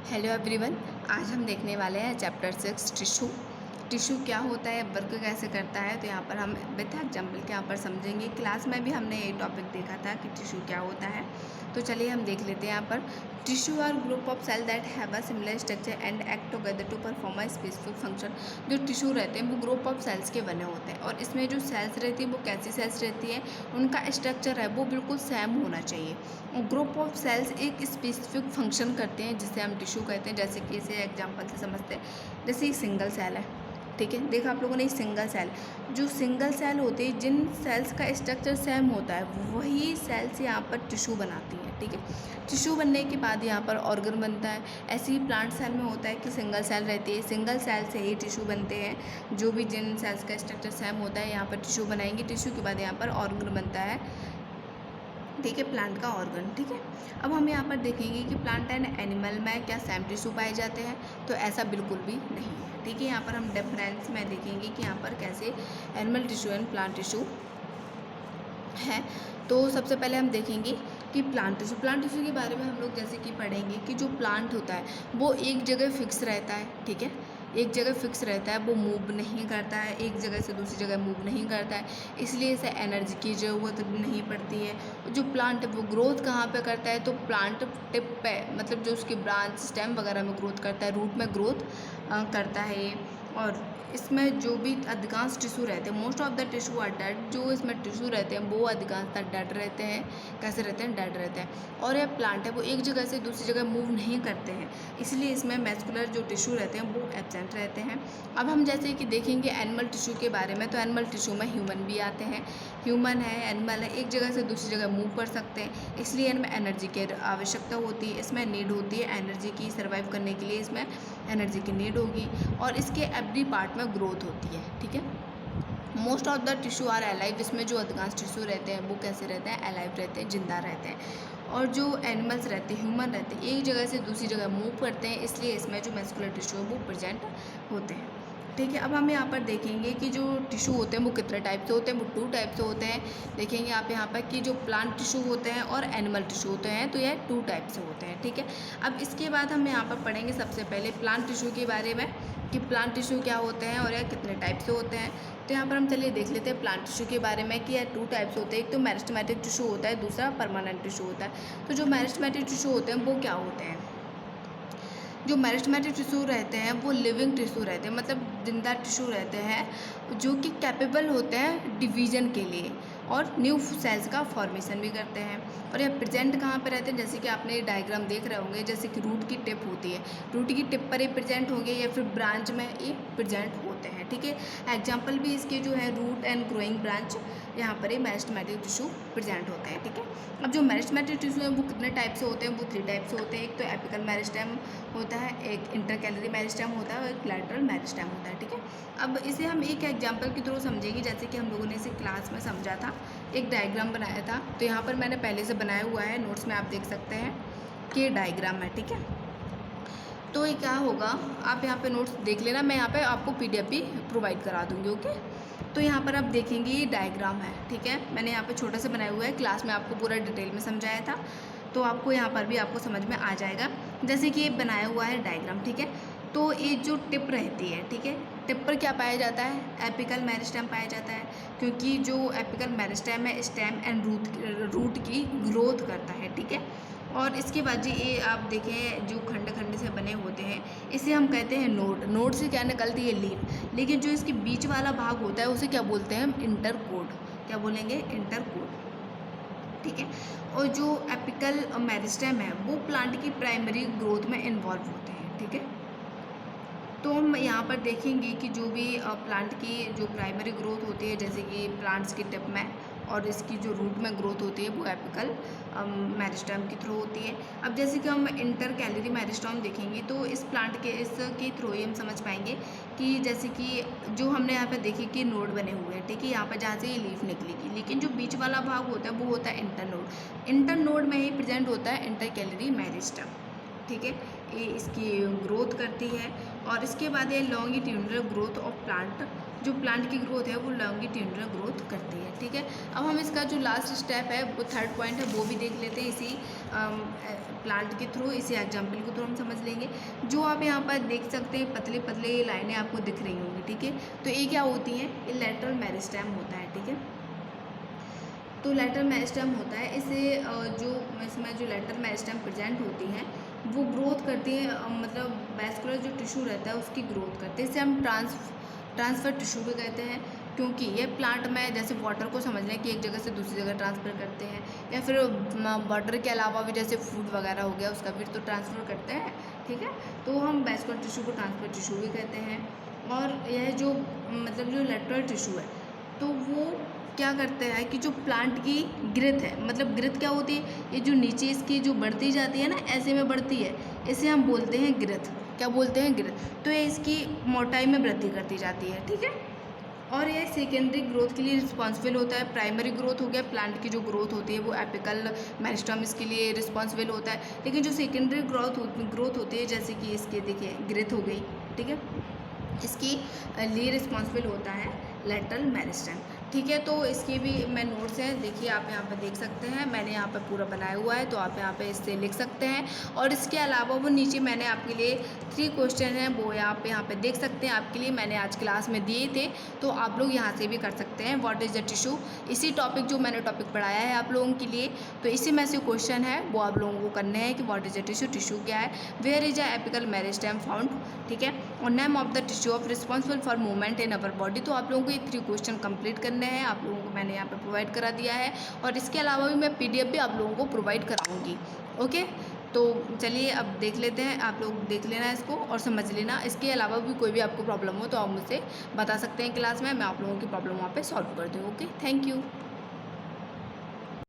Hello everyone. आज हम देखने वाले हैं चैप्टर 6 टिश्यू। टिश्यू क्या होता है, वर्क कैसे करता है, तो यहाँ पर हम विथ एग्जाम्पल के यहाँ पर समझेंगे। क्लास में भी हमने ये टॉपिक देखा था कि टिश्यू क्या होता है। तो चलिए हम देख लेते हैं। यहाँ पर tissue are group of cell that have a similar structure and act together to perform a specific function. जो टिश्यू रहते हैं वो ग्रुप ऑफ सेल्स के बने होते हैं, और इसमें जो सेल्स रहती है वो कैसी सेल्स रहती है, उनका स्ट्रक्चर है वो बिल्कुल सेम होना चाहिए। ग्रुप ऑफ सेल्स एक स्पेसिफिक फंक्शन करते हैं जिसे हम टिश्यू कहते हैं। जैसे कि इसे एग्जांपल से समझते हैं। जैसे एक सिंगल सेल है, ठीक है, देखा आप लोगों ने। सिंगल सेल, जो सिंगल सेल होते हैं, जिन सेल्स का स्ट्रक्चर सेम होता है, वही सेल्स यहाँ पर टिश्यू बनाती हैं, ठीक है। टिश्यू बनने के बाद यहाँ पर ऑर्गन बनता है। ऐसे ही प्लांट सेल में होता है कि सिंगल सेल रहती है, सिंगल सेल से ही टिश्यू बनते हैं। जो भी जिन सेल्स का स्ट्रक्चर सेम होता है, यहाँ पर टिश्यू बनाएंगे। टिश्यू के बाद यहाँ पर ऑर्गन बनता है, ठीक है, प्लांट का ऑर्गन, ठीक है। अब हम यहाँ पर देखेंगे कि प्लांट एंड एनिमल में क्या सेम टिश्यू पाए जाते हैं, तो ऐसा बिल्कुल भी नहीं है, ठीक है। यहाँ पर हम डिफरेंस में देखेंगे कि यहाँ पर कैसे animal tissue and plant tissue है। तो सबसे पहले हम देखेंगे कि प्लांट टिश्यू के बारे में हम लोग जैसे कि पढ़ेंगे कि जो प्लांट होता है वो एक जगह फिक्स रहता है, ठीक है। एक जगह फिक्स रहता है, वो मूव नहीं करता है, एक जगह से दूसरी जगह मूव नहीं करता है, इसलिए इसे एनर्जी की ज़रूरत नहीं पड़ती है। जो प्लांट है वो ग्रोथ कहाँ पे करता है, तो प्लांट टिप पे, मतलब जो उसकी ब्रांच स्टेम वगैरह में ग्रोथ करता है, रूट में ग्रोथ करता है ये। और इसमें जो भी अधिकांश टिश्यू रहते हैं, most of the tissue are dead. जो इसमें टिश्यू रहते हैं वो अधिकांशतः डेड रहते हैं। कैसे रहते हैं? डेड रहते हैं। और यह प्लांट है वो एक जगह से दूसरी जगह मूव नहीं करते हैं, इसलिए इसमें मैस्कुलर जो टिश्यू रहते हैं वो एब्सेंट रहते हैं। अब हम जैसे कि देखेंगे एनिमल टिश्यू के बारे में, तो एनिमल टिश्यू में ह्यूमन भी आते हैं। ह्यूमन है, एनिमल है, एक जगह से दूसरी जगह मूव कर सकते हैं, इसलिए इनमें एनर्जी की आवश्यकता होती है। इसमें नीड होती है एनर्जी की, सर्वाइव करने के लिए इसमें एनर्जी की नीड होगी। और इसके एवरी पार्ट में ग्रोथ होती है, ठीक है। Most of the tissue are alive. इसमें जो अधिकांश टिश्यू रहते हैं वो कैसे रहते हैं? अलाइव रहते हैं, जिंदा रहते हैं। और जो एनिमल्स रहते हैं, ह्यूमन रहते हैं, एक जगह से दूसरी जगह मूव करते हैं, इसलिए इसमें जो मैस्कुलर टिश्यू है वो प्रेजेंट होते हैं, ठीक है। अब हम यहाँ पर देखेंगे कि जो टिश्यू होते हैं वो कितने टाइप से होते हैं। वो 2 टाइप से होते हैं। देखेंगे आप यहाँ पर कि जो प्लांट टिश्यू होते हैं और एनिमल टिश्यू होते हैं, तो यह 2 टाइप से होते हैं, ठीक है। अब इसके बाद हम यहाँ पर पढ़ेंगे सबसे पहले प्लांट टिश्यू के बारे में कि प्लांट टिश्यू क्या होते हैं और यह कितने टाइप से होते हैं। तो यहाँ पर हम चलिए देख लेते हैं प्लांट टिश्यू के बारे में कि यह 2 टाइप्स होते हैं। एक तो मेरिस्टेमेटिक टिश्यू होता है, दूसरा परमानेंट टिश्यू होता है। तो जो मेरिस्टेमेटिक टिश्यू होते हैं वो क्या होते हैं? जो मेरिस्टेमेटिक टिश्यू रहते हैं वो लिविंग टिश्यू रहते हैं, मतलब जिंदा टिश्यू रहते हैं, जो कि कैपेबल होते हैं डिवीजन के लिए और न्यू सेल्स का फॉर्मेशन भी करते हैं। और यह प्रेजेंट कहाँ पे रहते हैं? जैसे कि आपने डायग्राम देख रहे होंगे, जैसे कि रूट की टिप होती है, रूट की टिप पर ये प्रेजेंट होंगे या फिर ब्रांच में ये प्रेजेंट होते हैं, ठीक है। एग्जाम्पल भी इसके जो है रूट एंड ग्रोइंग ब्रांच, यहाँ पर ये मेरिस्टेमेटिक टिश्यू प्रेजेंट होते हैं, ठीक है। अब जो मेरिस्टेमेटिक टिश्यू है वो कितने टाइप से होते हैं? वो 3 टाइप से होते हैं। एक तो एपिकल मेरिस्टेम होता है, एक इंटरकैलरी मेरिस्टेम होता है और एक लैटरल मेरिस्टेम होता है, ठीक है। अब इसे हम एक एग्जांपल के थ्रू समझेंगे। जैसे कि हम लोगों ने इसे क्लास में समझा था, एक डायग्राम बनाया था। तो यहाँ पर मैंने पहले से बनाया हुआ है, नोट्स में आप देख सकते हैं कि ये डायग्राम है, ठीक है। तो ये क्या होगा, आप यहाँ पे नोट्स देख लेना, मैं यहाँ पे आपको PDF भी प्रोवाइड करा दूँगी, ओके। तो यहाँ पर आप देखेंगे ये डायग्राम है, ठीक है। मैंने यहाँ पे छोटा सा बनाया हुआ है, क्लास में आपको पूरा डिटेल में समझाया था, तो आपको यहाँ पर भी आपको समझ में आ जाएगा। जैसे कि ये बनाया हुआ है डायग्राम, ठीक है। तो ये जो टिप रहती है, ठीक है, टिप पर क्या पाया जाता है? एपिकल मेरिस्टेम पाया जाता है, क्योंकि जो एपिकल मेरिस्टेम है स्टेम एंड रूट की ग्रोथ करता है, ठीक है। और इसके बाद जी ये आप देखें जो खंड खंड से बने होते हैं, इसे हम कहते हैं नोड। नोड से क्या निकलती है? लीफ। लेकिन जो इसके बीच वाला भाग होता है उसे क्या बोलते हैं हम? इंटरकोड। क्या बोलेंगे? इंटरकोड, ठीक है। और जो एपिकल मेरिस्टेम है वो प्लांट की प्राइमरी ग्रोथ में इन्वॉल्व होते हैं, ठीक है। तो हम यहाँ पर देखेंगे कि जो भी प्लांट की जो प्राइमरी ग्रोथ होती है, जैसे कि प्लांट्स की टिप में, और इसकी जो रूट में ग्रोथ होती है वो एपिकल मेरिस्टेम के थ्रू होती है। अब जैसे कि हम इंटरकैलरी मेरिस्टेम देखेंगे, तो इस प्लांट के इसके थ्रू ही हम समझ पाएंगे कि जैसे कि जो हमने यहाँ पे देखी कि नोड बने हुए हैं, ठीक है, यहाँ पर जहाँ से ये लीफ निकलेगी, लेकिन जो बीच वाला भाग होता है वो होता है इंटरनोड। इंटरनोड में ही प्रेजेंट होता है इंटरकैलरी मेरिस्टेम, ठीक है, ये इसकी ग्रोथ करती है। और इसके बाद ये लॉन्गिट्यूडनल ग्रोथ ऑफ प्लांट, जो प्लांट की ग्रोथ है वो लॉन्गिट्यूडनल ग्रोथ करती है। ठीक है, अब हम इसका जो लास्ट स्टेप है वो थर्ड पॉइंट है वो भी देख लेते हैं इसी प्लांट के थ्रू, इसी एग्जाम्पल के थ्रू हम समझ लेंगे। जो आप यहाँ पर देख सकते हैं पतले पतले लाइनें आपको दिख रही होंगी। ठीक है, तो ये क्या होती हैं, ये लेटरल मेरिस्टेम होता है। ठीक है, तो लेटरल मेरिस्टेम होता है, इसे जो इसमें जो लेटरल मेरिस्टेम प्रेजेंट होती हैं वो ग्रोथ करती है, मतलब वैस्कुलर जो टिश्यू रहता है उसकी ग्रोथ करते हैं। इसे हम ट्रांसफ़र टिश्यू भी कहते हैं, क्योंकि ये प्लांट में जैसे वाटर को समझ लें कि एक जगह से दूसरी जगह ट्रांसफ़र करते हैं, या फिर वाटर के अलावा भी जैसे फूड वगैरह हो गया उसका भी तो ट्रांसफ़र करते हैं। ठीक है, तो हम वैस्कुलर टिश्यू को ट्रांसफ़र टिश्यू भी कहते हैं। और यह जो मतलब जो लेटरल टिश्यू है तो वो क्या करते हैं कि जो प्लांट की ग्रोथ है, मतलब ग्रोथ क्या होती है, ये जो नीचे इसकी जो बढ़ती जाती है ना, ऐसे में बढ़ती है, इसे हम बोलते हैं ग्रोथ। क्या बोलते हैं, ग्रोथ। तो ये इसकी मोटाई में वृद्धि करती जाती है। ठीक है, और ये सेकेंडरी ग्रोथ के लिए रिस्पॉन्सिबल होता है। प्राइमरी ग्रोथ हो गया, प्लांट की जो ग्रोथ होती है वो एपिकल मेरिस्टेम इसके लिए रिस्पॉन्सिबल होता है। लेकिन जो सेकेंडरी ग्रोथ होती है, जैसे कि इसके देखिए ग्रोथ हो गई, ठीक है, इसकी लिए रिस्पॉन्सिबल होता है लेटरल मेरिस्टेम। ठीक है, तो इसके भी मैं नोट्स हैं, देखिए आप यहाँ पे देख सकते हैं, मैंने यहाँ पे पूरा बनाया हुआ है, तो आप यहाँ पे इससे लिख सकते हैं। और इसके अलावा वो नीचे मैंने आपके लिए 3 क्वेश्चन हैं वो यहाँ पे देख सकते हैं, आपके लिए मैंने आज क्लास में दिए थे, तो आप लोग यहाँ से भी कर सकते हैं। व्हाट इज़ द टिश्यू, इसी टॉपिक जो मैंने टॉपिक पढ़ाया है आप लोगों के लिए, तो इसी में से क्वेश्चन है वो आप लोगों को करने हैं कि what is the tissue, tissue क्या है, where is a apical meristem found. ठीक है, और name of the tissue of responsible for movement in our body. तो आप लोगों को ये 3 क्वेश्चन कंप्लीट करने हैं, आप लोगों को मैंने यहाँ पे प्रोवाइड करा दिया है, और इसके अलावा भी मैं PDF भी आप लोगों को प्रोवाइड कराऊंगी। ओके, तो चलिए अब देख लेते हैं, आप लोग देख लेना इसको और समझ लेना। इसके अलावा भी कोई भी आपको प्रॉब्लम हो तो आप मुझसे बता सकते हैं क्लास में, मैं आप लोगों की प्रॉब्लम वहाँ पे सॉल्व कर दूँ। Okay, thank you.